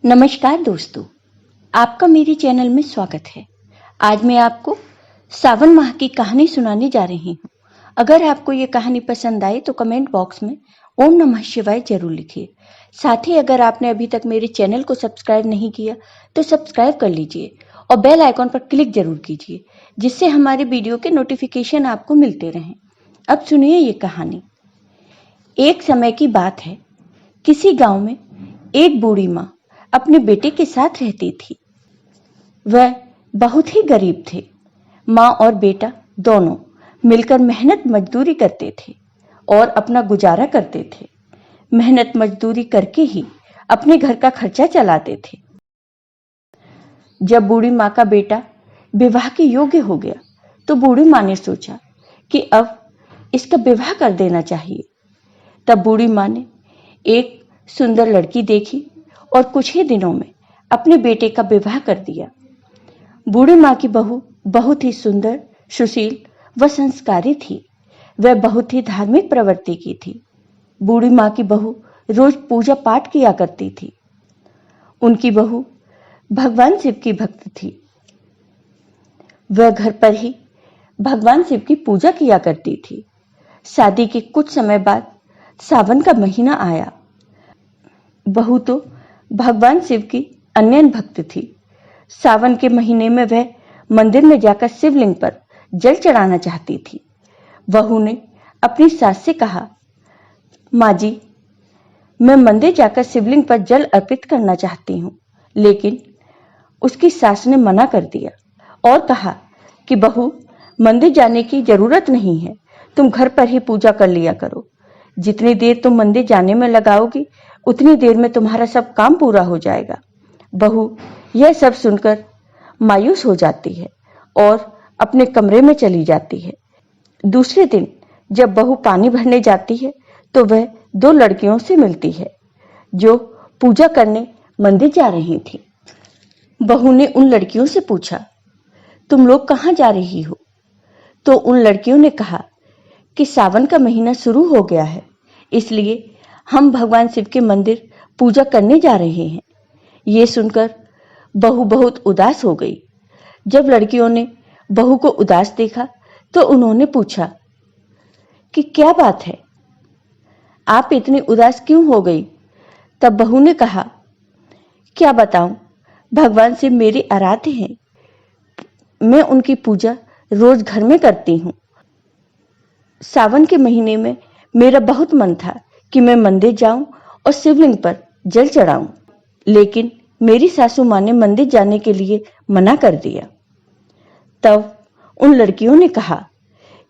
नमस्कार दोस्तों, आपका मेरे चैनल में स्वागत है। आज मैं आपको सावन माह की कहानी सुनाने जा रही हूँ। अगर आपको ये कहानी पसंद आए तो कमेंट बॉक्स में ओम नमः शिवाय जरूर लिखिए। साथ ही अगर आपने अभी तक मेरे चैनल को सब्सक्राइब नहीं किया तो सब्सक्राइब कर लीजिए और बेल आइकॉन पर क्लिक जरूर कीजिए, जिससे हमारे वीडियो के नोटिफिकेशन आपको मिलते रहें। अब सुनिए ये कहानी। एक समय की बात है, किसी गांव में एक बूढ़ी माँ अपने बेटे के साथ रहती थी। वह बहुत ही गरीब थे। माँ और बेटा दोनों मिलकर मेहनत मजदूरी करते थे और अपना गुजारा करते थे। मेहनत मजदूरी करके ही अपने घर का खर्चा चलाते थे। जब बूढ़ी माँ का बेटा विवाह के योग्य हो गया तो बूढ़ी माँ ने सोचा कि अब इसका विवाह कर देना चाहिए। तब बूढ़ी माँ ने एक सुंदर लड़की देखी और कुछ ही दिनों में अपने बेटे का विवाह कर दिया। बूढ़ी माँ की बहू बहुत ही सुंदर, सुशील व संस्कारी थी। वह बहुत ही धार्मिक प्रवृत्ति की थी। बूढ़ी माँ की बहू रोज पूजा पाठ किया करती थी। उनकी बहू भगवान शिव की भक्त थी। वह घर पर ही भगवान शिव की पूजा किया करती थी। शादी के कुछ समय बाद सावन का महीना आया। बहू तो भगवान शिव की अन्य भक्त थी। सावन के महीने में वह मंदिर में जाकर शिवलिंग पर जल चढ़ाना चाहती थी। बहू ने अपनी सास से कहा, माँ जी, मैं मंदिर जाकर शिवलिंग पर जल अर्पित करना चाहती हूँ। लेकिन उसकी सास ने मना कर दिया और कहा कि बहू, मंदिर जाने की जरूरत नहीं है, तुम घर पर ही पूजा कर लिया करो। जितनी देर तुम मंदिर जाने में लगाओगी उतनी देर में तुम्हारा सब काम पूरा हो जाएगा। बहू यह सब सुनकर मायूस हो जाती है और अपने कमरे में चली जाती है। दूसरे दिन जब बहू पानी भरने जाती है तो वह दो लड़कियों से मिलती है जो पूजा करने मंदिर जा रही थी। बहू ने उन लड़कियों से पूछा, तुम लोग कहाँ जा रही हो? तो उन लड़कियों ने कहा कि सावन का महीना शुरू हो गया है, इसलिए हम भगवान शिव के मंदिर पूजा करने जा रहे हैं। ये सुनकर बहू बहुत उदास हो गई। जब लड़कियों ने बहू को उदास देखा तो उन्होंने पूछा कि क्या बात है, आप इतनी उदास क्यों हो गई? तब बहू ने कहा, क्या बताऊं, भगवान शिव मेरे आराध्य हैं। मैं उनकी पूजा रोज घर में करती हूँ। सावन के महीने में मेरा बहुत मन था कि मैं मंदिर जाऊं और शिवलिंग पर जल चढ़ाऊं, लेकिन मेरी सासू माँ ने मंदिर जाने के लिए मना कर दिया। तब उन लड़कियों ने कहा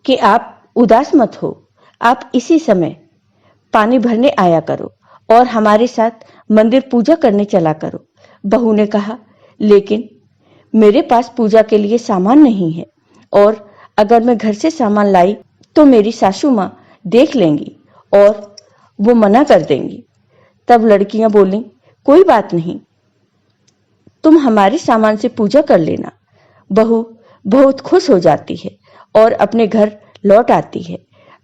कि आप उदास मत हो, आप इसी समय पानी भरने आया करो और हमारे साथ मंदिर पूजा करने चला करो। बहू ने कहा, लेकिन मेरे पास पूजा के लिए सामान नहीं है और अगर मैं घर से सामान लाई तो मेरी सासू माँ देख लेंगी और वो मना कर देंगी। तब लड़कियां बोलीं, कोई बात नहीं, तुम हमारे सामान से पूजा कर लेना। बहू बहुत खुश हो जाती है और अपने घर लौट आती है।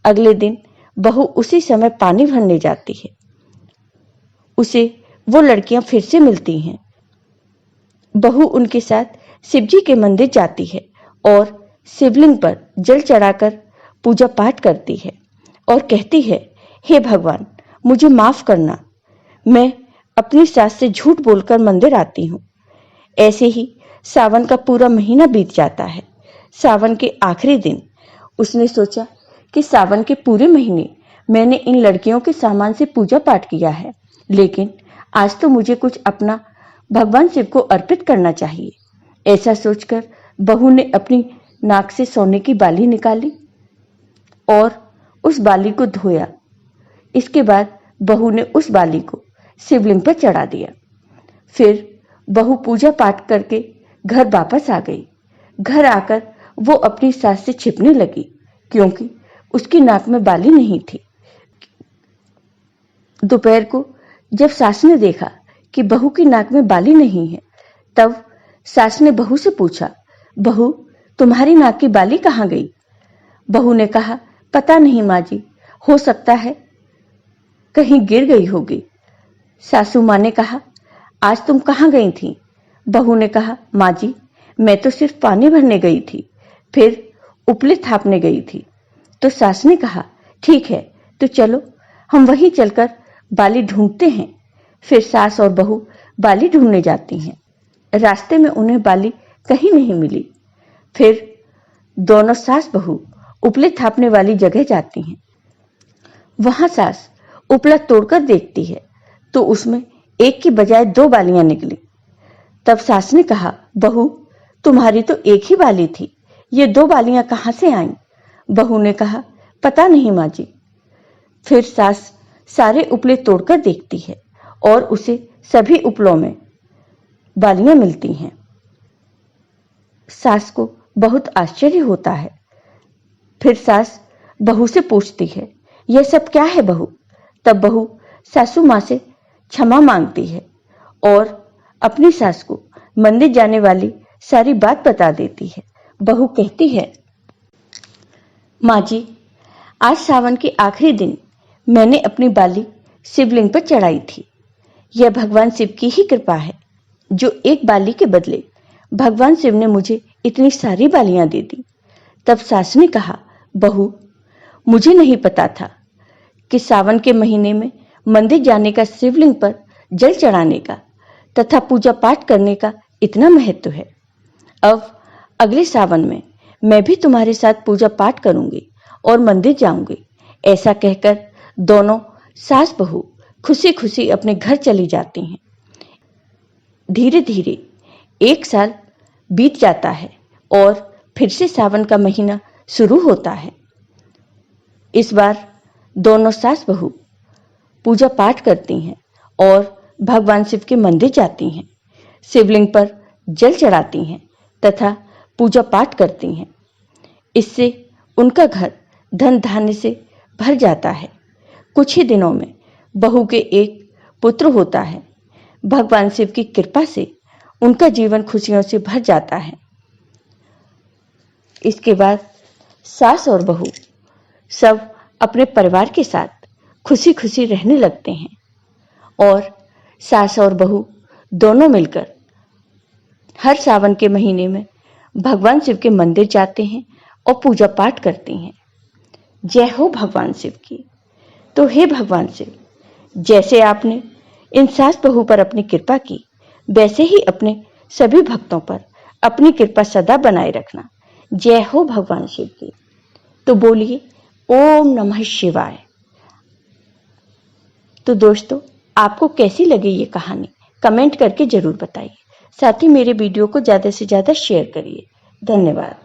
अगले दिन बहू उसी समय पानी भरने जाती है। उसे वो लड़कियां फिर से मिलती हैं। बहू उनके साथ शिवजी के मंदिर जाती है और शिवलिंग पर जल चढ़ाकर पूजा पाठ करती है और कहती है, हे भगवान, मुझे माफ करना, मैं अपनी सास से झूठ बोलकर मंदिर आती हूँ। ऐसे ही सावन का पूरा महीना बीत जाता है। सावन के आखिरी दिन उसने सोचा कि सावन के पूरे महीने मैंने इन लड़कियों के सामान से पूजा पाठ किया है, लेकिन आज तो मुझे कुछ अपना भगवान शिव को अर्पित करना चाहिए। ऐसा सोचकर बहू ने अपनी नाक से सोने की बाली निकाली और उस बाली को धोया। इसके बाद बहू ने उस बाली को शिवलिंग पर चढ़ा दिया। फिर बहू पूजा पाठ करके घर वापस आ गई। घर आकर वो अपनी सास से छिपने लगी क्योंकि उसकी नाक में बाली नहीं थी। दोपहर को जब सास ने देखा कि बहू की नाक में बाली नहीं है, तब सास ने बहू से पूछा, बहू, तुम्हारी नाक की बाली कहाँ गई? बहू ने कहा, पता नहीं माँ जी, हो सकता है कहीं गिर गई होगी। सासू माँ ने कहा, आज तुम कहाँ गई थी? बहू ने कहा, माँ जी, मैं तो सिर्फ पानी भरने गई थी, फिर उपले थापने गई थी। तो सास ने कहा, ठीक है, तो चलो हम वहीं चलकर बाली ढूंढते हैं। फिर सास और बहू बाली ढूंढने जाती हैं। रास्ते में उन्हें बाली कहीं नहीं मिली। फिर दोनों सास बहू उपले थापने वाली जगह जाती हैं। वहां सास उपला तोड़कर देखती है तो उसमें एक की बजाय 2 बालियां निकली। तब सास ने कहा, बहू, तुम्हारी तो एक ही बाली थी, ये 2 बालियां कहां से आईं? बहू ने कहा, पता नहीं माँ जी। फिर सास सारे उपले तोड़कर देखती है और उसे सभी उपलों में बालियां मिलती हैं। सास को बहुत आश्चर्य होता है। फिर सास बहू से पूछती है, यह सब क्या है बहू? तब बहू सासू माँ से क्षमा मांगती है और अपनी सास को मंदिर जाने वाली सारी बात बता देती है। बहू कहती है, माँ जी, आज सावन के आखिरी दिन मैंने अपनी बाली शिवलिंग पर चढ़ाई थी। यह भगवान शिव की ही कृपा है, जो एक बाली के बदले भगवान शिव ने मुझे इतनी सारी बालियां दे दी। तब सास ने कहा, बहू, मुझे नहीं पता था कि सावन के महीने में मंदिर जाने का, शिवलिंग पर जल चढ़ाने का तथा पूजा पाठ करने का इतना महत्व है। अब अगले सावन में मैं भी तुम्हारे साथ पूजा पाठ करूंगी और मंदिर जाऊंगी। ऐसा कहकर दोनों सास बहू खुशी खुशी अपने घर चली जाती हैं। धीरे धीरे 1 साल बीत जाता है और फिर से सावन का महीना शुरू होता है। इस बार दोनों सास बहू पूजा पाठ करती हैं और भगवान शिव के मंदिर जाती हैं, शिवलिंग पर जल चढ़ाती हैं तथा पूजा पाठ करती हैं। इससे उनका घर धन धान्य से भर जाता है। कुछ ही दिनों में बहू के एक पुत्र होता है। भगवान शिव की कृपा से उनका जीवन खुशियों से भर जाता है। इसके बाद सास और बहू सब अपने परिवार के साथ खुशी खुशी रहने लगते हैं और सास और बहू दोनों मिलकर हर सावन के महीने में भगवान शिव के मंदिर जाते हैं और पूजा पाठ करती हैं। जय हो भगवान शिव की। तो हे भगवान शिव, जैसे आपने इन सास बहू पर अपनी कृपा की, वैसे ही अपने सभी भक्तों पर अपनी कृपा सदा बनाए रखना। जय हो भगवान शिव की। तो बोलिए ओम नमः शिवाय। तो दोस्तों, आपको कैसी लगी ये कहानी कमेंट करके जरूर बताइए। साथ ही मेरे वीडियो को ज्यादा से ज्यादा शेयर करिए। धन्यवाद।